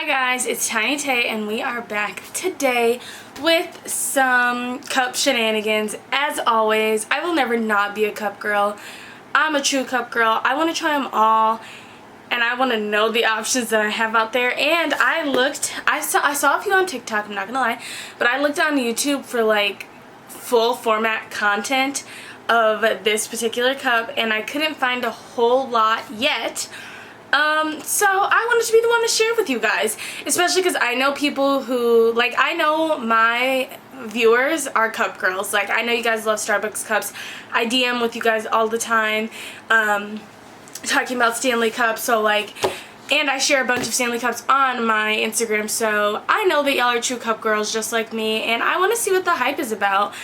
Hi guys, it's Tiny Tay and we are back today with some cup shenanigans. As always, I will never not be a cup girl. I'm a true cup girl. I want to try them all and I want to know the options that I have out there. And I saw a few on TikTok, I'm not gonna lie, but I looked on YouTube for like full format content of this particular cup and I couldn't find a whole lot yet. So I wanted to be the one to share with you guys, especially because I know people who, like, I know my viewers are cup girls. Like, I know you guys love Starbucks cups. I DM with you guys all the time, talking about Stanley cups, so like, and I share a bunch of Stanley cups on my Instagram, so I know that y'all are true cup girls just like me, and I want to see what the hype is about.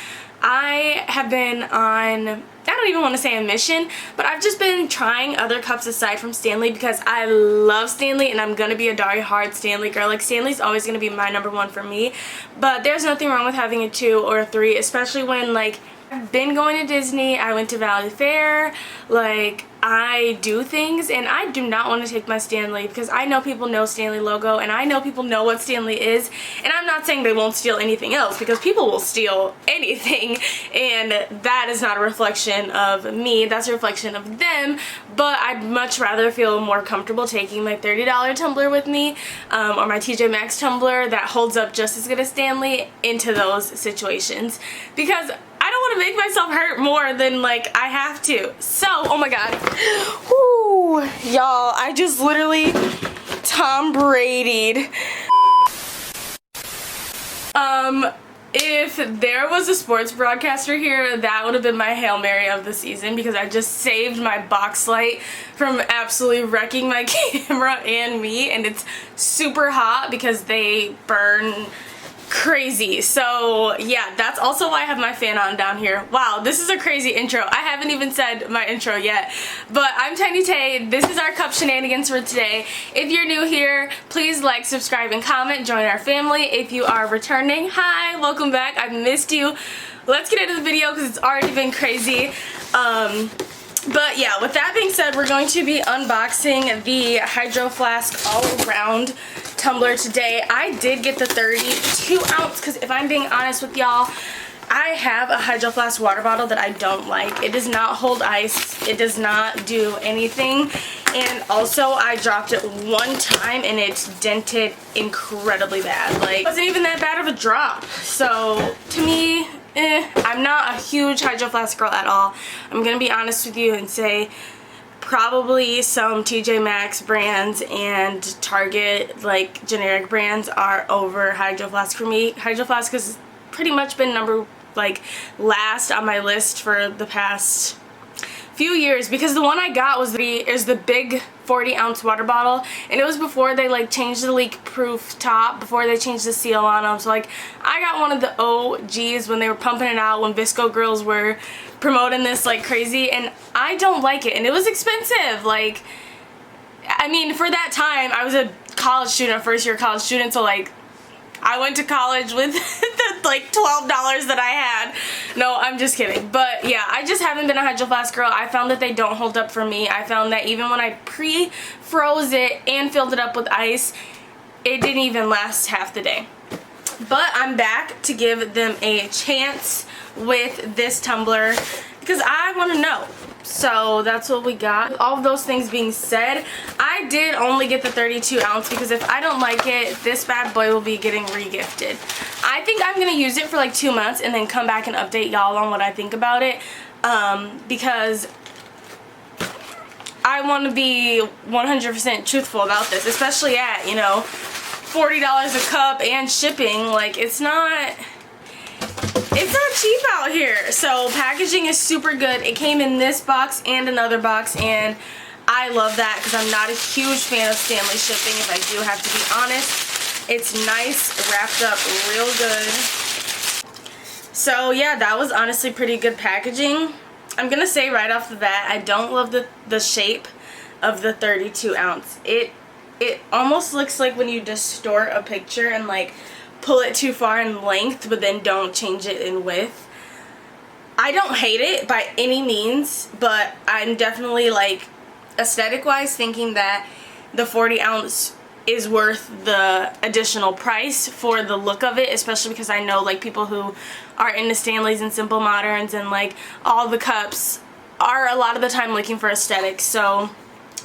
I have been on, I don't even want to say a mission, but I've just been trying other cups aside from Stanley because I love Stanley and I'm going to be a die-hard Stanley girl. Like, Stanley's always going to be my #1 for me, but there's nothing wrong with having a 2 or a 3, especially when, like, I've been going to Disney, I went to Valley Fair, like, I do things, and I do not want to take my Stanley because I know people know Stanley logo and I know people know what Stanley is, and I'm not saying they won't steal anything else because people will steal anything and that is not a reflection of me, that's a reflection of them, but I'd much rather feel more comfortable taking my $30 tumbler with me, or my TJ Maxx tumbler that holds up just as good as Stanley into those situations, because I don't want to make myself hurt more than, like, I have to. So, oh my god. Whoo, y'all, I just literally Tom Brady'd. If there was a sports broadcaster here, that would have been my Hail Mary of the season, because I just saved my box light from absolutely wrecking my camera and me, and it's super hot because they burn crazy. So yeah, that's also why I have my fan on down here. Wow, this is a crazy intro. I haven't even said my intro yet, but I'm Tiny Tay. This is our cup shenanigans for today. If you're new here, please like, subscribe, and comment. Join our family. If you are returning, hi, welcome back. I've missed you. Let's get into the video because it's already been crazy. But yeah, with that being said, we're going to be unboxing the Hydroflask All Around tumbler today. I did get the 32 ounce because if I'm being honest with y'all, I have a Hydroflask water bottle that I don't like. It does not hold ice. It does not do anything. And also, I dropped it one time and it's dented incredibly bad. Like, it wasn't even that bad of a drop. So, to me, I'm not a huge Hydroflask girl at all. I'm gonna be honest with you and say probably some TJ Maxx brands and Target, like, generic brands are over Hydroflask for me. Hydroflask has pretty much been last on my list for the past few years, because the one I got was the big 40-ounce water bottle, and it was before they like changed the leak-proof top, before they changed the seal on them. So like, I got one of the OGs when they were pumping it out, when Visco girls were promoting this like crazy, and I don't like it, and it was expensive. Like, I mean, for that time, I was a college student, a first-year college student, so like, I went to college with the like $12 that I had. No, I'm just kidding. But yeah, I just haven't been a Hydroflask girl. I found that they don't hold up for me. I found that even when I pre-froze it and filled it up with ice, it didn't even last half the day. But I'm back to give them a chance with this tumbler because I want to know. So that's what we got. All of those things being said, I did only get the 32 ounce because if I don't like it, this bad boy will be getting re-gifted. I think I'm going to use it for like 2 months and then come back and update y'all on what I think about it, because I want to be 100% truthful about this, especially at, you know, $40 a cup and shipping. Like, it's not cheap out here. So packaging is super good. It came in this box and another box, and I love that because I'm not a huge fan of Stanley shipping, if I do have to be honest. It's nice, wrapped up real good. So yeah, that was honestly pretty good packaging. I'm gonna say right off the bat, I don't love the shape of the 32 ounce. It almost looks like when you distort a picture and like pull it too far in length but then don't change it in width. I don't hate it by any means, but I'm definitely, like, aesthetic wise thinking that the 40 ounce is worth the additional price for the look of it, especially because I know like people who are into Stanleys and Simple Moderns and like all the cups are a lot of the time looking for aesthetics. So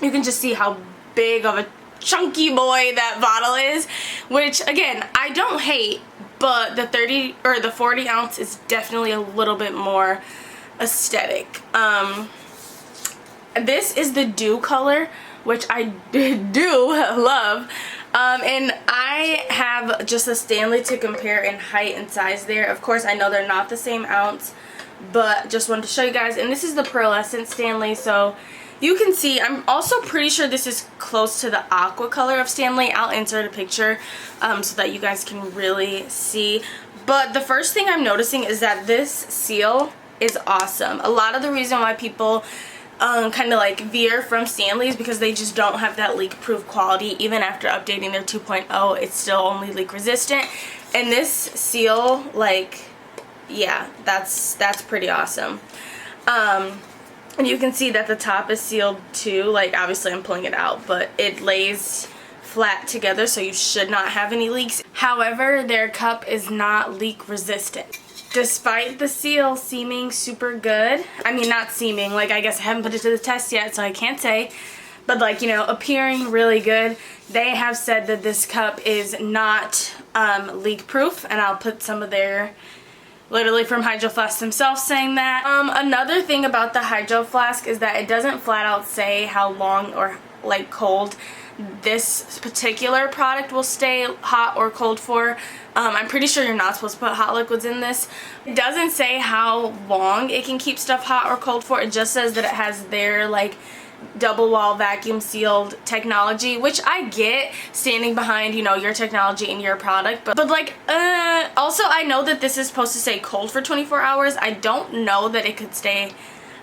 you can just see how big of a chunky boy that bottle is, which again I don't hate, but the 30 or the 40 ounce is definitely a little bit more aesthetic. This is the Dew color, which I do love, and I have just a Stanley to compare in height and size there. Of course I know they're not the same ounce, but just wanted to show you guys. And this is the pearlescent Stanley, so you can see, I'm also pretty sure this is close to the aqua color of Stanley. I'll insert a picture so that you guys can really see. But the first thing I'm noticing is that this seal is awesome. A lot of the reason why people kind of like veer from Stanley is because they just don't have that leak proof quality. Even after updating their 2.0, it's still only leak resistant. And this seal, like, yeah, that's pretty awesome. And you can see that the top is sealed too. Like, obviously I'm pulling it out, but it lays flat together, so you should not have any leaks. However, their cup is not leak resistant. Despite the seal seeming super good, I mean not seeming, like I guess I haven't put it to the test yet, so I can't say, but like, you know, appearing really good, they have said that this cup is not leak proof, and I'll put some of their, literally from Hydroflask themselves saying that. Another thing about the Hydroflask is that it doesn't flat out say how long or like cold this particular product will stay hot or cold for. I'm pretty sure you're not supposed to put hot liquids in this. It doesn't say how long it can keep stuff hot or cold for. It just says that it has their like double wall vacuum sealed technology, which I get standing behind, you know, your technology in your product, but like also I know that this is supposed to stay cold for 24 hours. I don't know that it could stay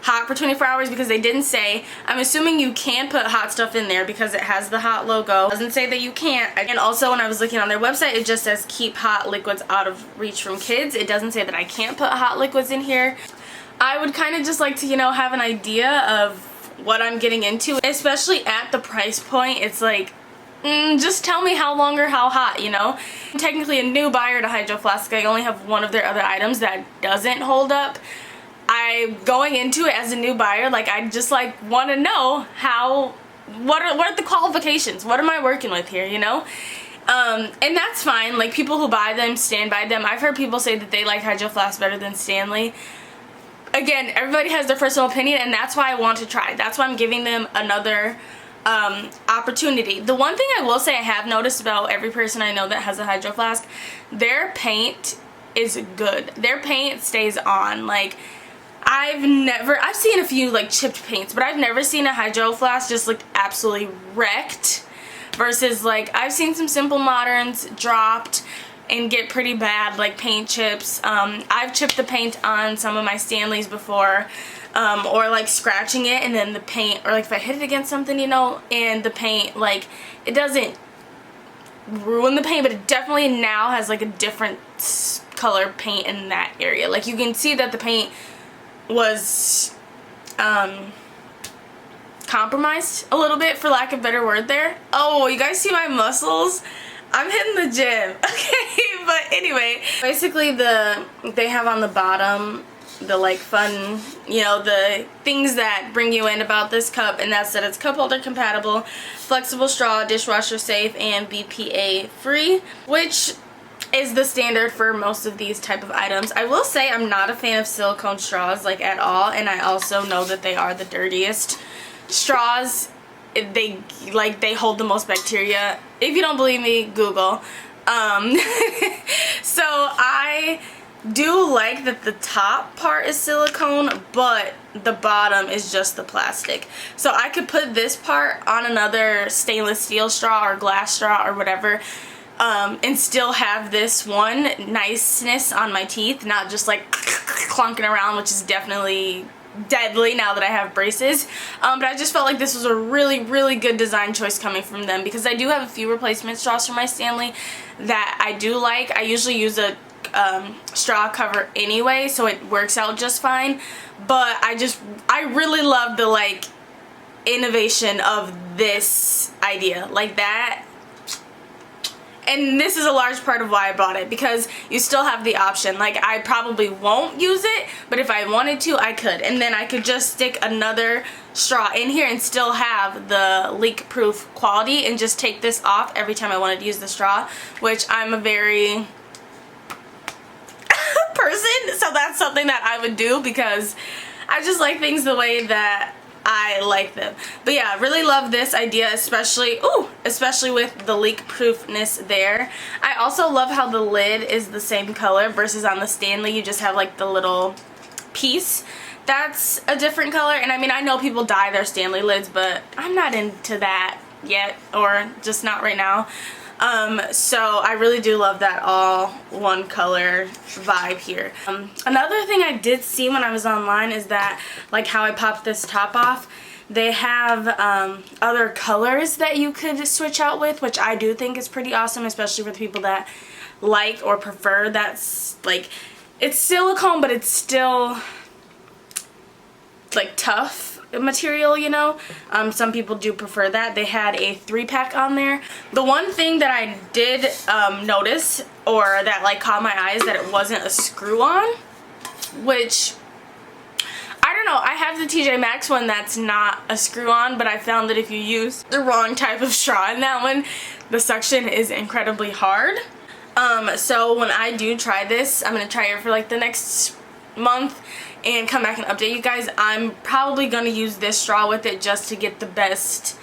hot for 24 hours because they didn't say. I'm assuming you can put hot stuff in there because it has the hot logo. It doesn't say that you can't. And also when I was looking on their website, it just says keep hot liquids out of reach from kids. It doesn't say that I can't put hot liquids in here. I would kind of just like to, you know, have an idea of what I'm getting into, especially at the price point. It's like, just tell me how long or how hot, you know? I'm technically a new buyer to Hydroflask. I only have one of their other items that doesn't hold up. I'm going into it as a new buyer, like I just like want to know what are the qualifications? What am I working with here, you know? And that's fine. Like, people who buy them stand by them. I've heard people say that they like Hydroflask better than Stanley. Again, everybody has their personal opinion, and that's why I want to try. That's why I'm giving them another opportunity. The one thing I will say I have noticed about every person I know that has a Hydroflask, their paint is good. Their paint stays on. Like, I've seen a few like chipped paints, but I've never seen a Hydroflask just look absolutely wrecked, versus like I've seen some Simple Moderns dropped and get pretty bad like paint chips. I've chipped the paint on some of my Stanleys before, or like scratching it and then the paint, or like if I hit it against something, you know, and the paint, like, it doesn't ruin the paint, but it definitely now has like a different color paint in that area. Like, you can see that the paint was compromised a little bit, for lack of a better word there. Oh, you guys see my muscles? I'm hitting the gym. Okay, but anyway, basically they have on the bottom the like fun, you know, the things that bring you in about this cup, and that's that it's cup holder compatible, flexible straw, dishwasher safe, and BPA free, which is the standard for most of these type of items. I will say I'm not a fan of silicone straws, like, at all, and I also know that they are the dirtiest straws. They hold the most bacteria. If you don't believe me, Google. So I do like that the top part is silicone, but the bottom is just the plastic. So I could put this part on another stainless steel straw or glass straw or whatever, and still have this one niceness on my teeth, not just like clunking around, which is definitely deadly now that I have braces. But I just felt like this was a really, really good design choice coming from them, because I do have a few replacement straws for my Stanley that I do like. I usually use a straw cover anyway, so it works out just fine. But I really love the like innovation of this idea. Like, that And this is a large part of why I bought it, because you still have the option. Like, I probably won't use it, but if I wanted to, I could. And then I could just stick another straw in here and still have the leak-proof quality and just take this off every time I wanted to use the straw, which I'm a very person, so that's something that I would do because I just like things the way that I like them. But yeah, really love this idea, especially with the leak proofness there. I also love how the lid is the same color versus on the Stanley you just have like the little piece that's a different color. And I mean, I know people dye their Stanley lids, but I'm not into that yet, or just not right now. So I really do love that all one color vibe here. Another thing I did see when I was online is that, like how I popped this top off, they have other colors that you could switch out with, which I do think is pretty awesome, especially for the people that like or prefer that's like, it's silicone but it's still like tough material, you know. Some people do prefer that. They had a 3-pack on there. The one thing that I did notice, or that like caught my eye, is that it wasn't a screw-on, which I don't know. I have the TJ Maxx one that's not a screw-on, but I found that if you use the wrong type of straw in that one, the suction is incredibly hard. So when I do try this, I'm gonna try it for like the next month and come back and update you guys. I'm probably gonna use this straw with it just to get the best,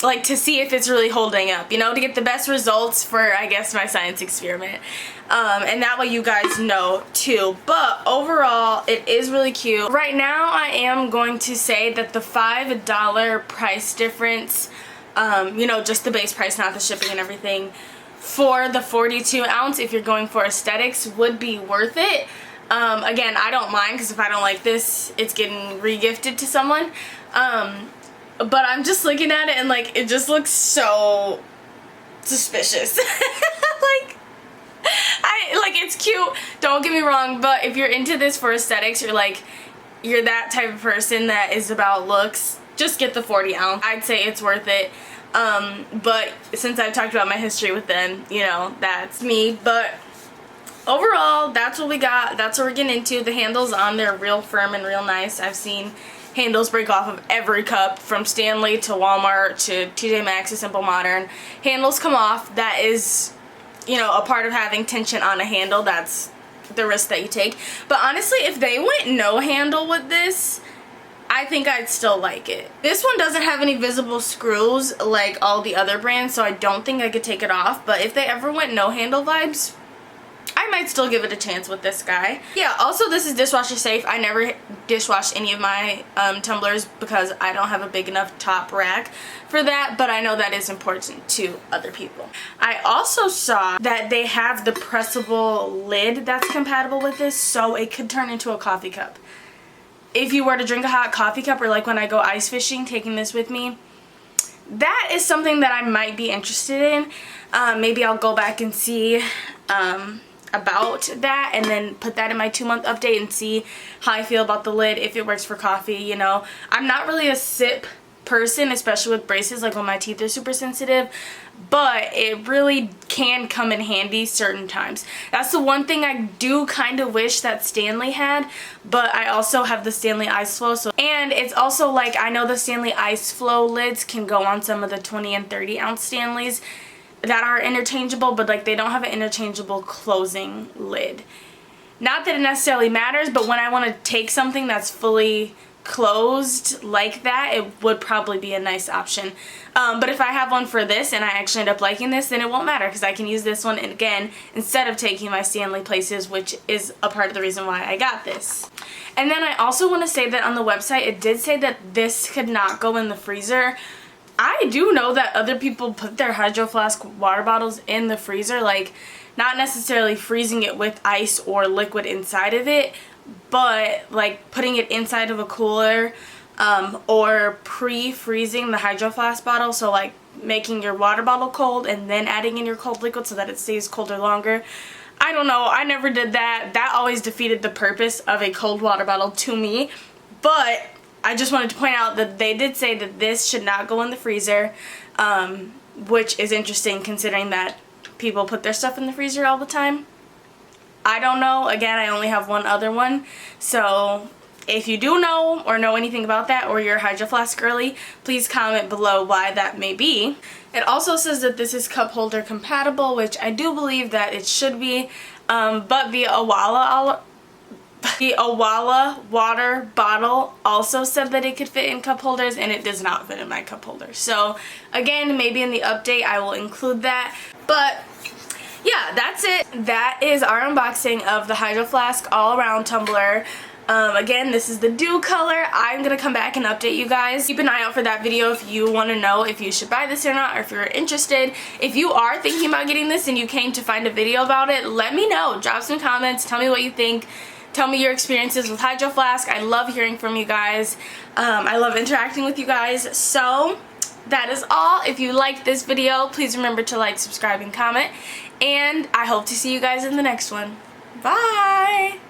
like to see if it's really holding up, you know, to get the best results for, I guess, my science experiment. And that way you guys know too. But overall, it is really cute. Right now, I am going to say that the $5 price difference, you know, just the base price, not the shipping and everything, for the 42 ounce, if you're going for aesthetics, would be worth it. Again, I don't mind, because if I don't like this, it's getting re-gifted to someone. But I'm just looking at it and like, it just looks so suspicious. like it's cute, don't get me wrong, but if you're into this for aesthetics, you're that type of person that is about looks, just get the 40 ounce. I'd say it's worth it. But since I've talked about my history with them, you know, that's me. But overall, that's what we got. That's what we're getting into. The handles on there are real firm and real nice. I've seen handles break off of every cup, from Stanley to Walmart to TJ Maxx to Simple Modern. Handles come off. That is, you know, a part of having tension on a handle. That's the risk that you take. But honestly, if they went no handle with this, I think I'd still like it. This one doesn't have any visible screws like all the other brands, so I don't think I could take it off. But if they ever went no handle vibes, I might still give it a chance with this guy. Yeah, also this is dishwasher safe. I never dishwash any of my tumblers because I don't have a big enough top rack for that, but I know that is important to other people. I also saw that they have the pressable lid that's compatible with this, so it could turn into a coffee cup. If you were to drink a hot coffee cup, or like when I go ice fishing, taking this with me, that is something that I might be interested in. Maybe I'll go back and see about that, and then put that in my 2-month update and see how I feel about the lid, if it works for coffee. You know, I'm not really a sip person, especially with braces, like when my teeth are super sensitive, but it really can come in handy certain times. That's the one thing I do kind of wish that Stanley had, but I also have the Stanley Ice Flow, and it's also like, I know the Stanley Ice Flow lids can go on some of the 20 and 30 ounce Stanleys that are interchangeable, but like they don't have an interchangeable closing lid. Not that it necessarily matters, but when I want to take something that's fully closed like that, it would probably be a nice option. But if I have one for this and I actually end up liking this, then it won't matter, because I can use this one again instead of taking my Stanley places, which is a part of the reason why I got this. And then I also want to say that on the website it did say that this could not go in the freezer. I do know that other people put their Hydroflask water bottles in the freezer, like not necessarily freezing it with ice or liquid inside of it, but like putting it inside of a cooler, or pre-freezing the Hydroflask bottle, so like making your water bottle cold and then adding in your cold liquid so that it stays colder longer. I don't know, I never did that. That always defeated the purpose of a cold water bottle to me, but I just wanted to point out that they did say that this should not go in the freezer. which is interesting considering that people put their stuff in the freezer all the time. I don't know. Again, I only have one other one. So if you do know or know anything about that, or you're a Hydro Flask girly, please comment below why that may be. It also says that this is cup holder compatible, which I do believe that it should be, but the Awala water bottle also said that it could fit in cup holders, and it does not fit in my cup holder. So again, maybe in the update I will include that. But yeah, that's it. That is our unboxing of the Hydroflask All Around tumbler. Again, this is the dew color. I'm gonna come back and update you guys. Keep an eye out for that video if you want to know if you should buy this or not, or if you're interested. If you are thinking about getting this and you came to find a video about it, let me know. Drop some comments. Tell me what you think. Tell me your experiences with Hydro Flask. I love hearing from you guys. I love interacting with you guys. So that is all. If you liked this video, please remember to like, subscribe, and comment. And I hope to see you guys in the next one. Bye!